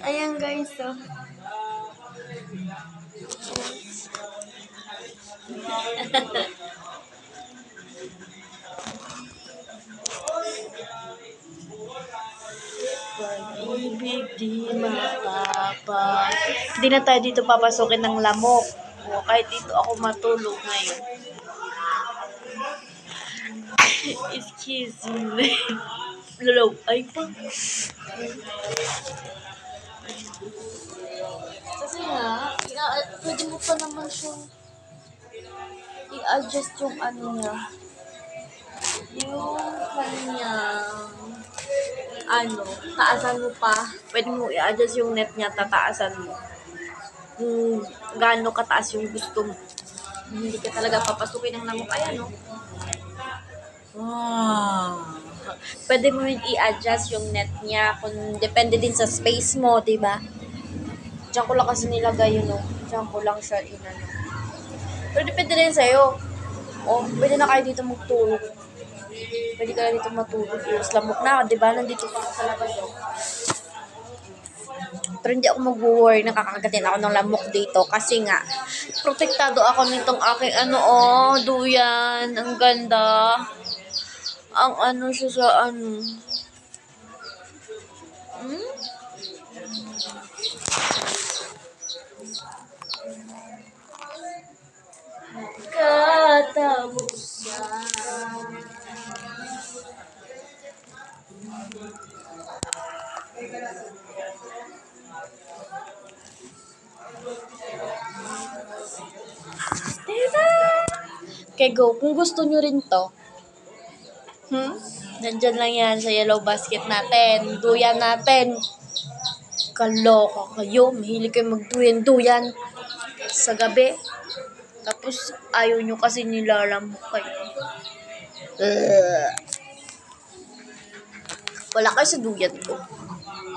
Ayan guys, so. Pag-ibig di makapag. Hindi na tayo dito papasukin ng lamok. O, kahit dito ako matulog ngayon. Excuse me. Lolo, ay pa. Kasi nga, pwede mo pa naman siyang i-adjust yung ano niya. Yung kanyang taasan mo pa. Pwede mo i-adjust yung net niya, tataasan mo. Kung gaano kataas yung gusto mo. Hindi ka talaga papasukin ng lamok. Ayan, no? Wow. Pwede mo rin i-adjust yung net niya kung depende din sa space mo, diba? Diyan ko lang kasi nilagay yun, no? Diyan ko lang siya inano. Pero depende rin sa'yo. O, pwede na kayo dito magtulog. Pwede ka na dito matulog. Yung lamok na, diba? Nandito pa sa labas, oh. Pero hindi ako mag-worry na kakagatin ako ng lamok dito kasi nga, protektado ako nitong aking duyan. Ang ganda. Ang siya sa katapusan. Okay, go. Kung gusto nyo rin to, nandyan lang yan sa yellow basket natin. Duyan natin. Kaloka kayo. Mahilig kayo magduyan-duyan sa gabi. Tapos, ayaw nyo kasi nilalamok kayo. Wala kayo sa duyan ko.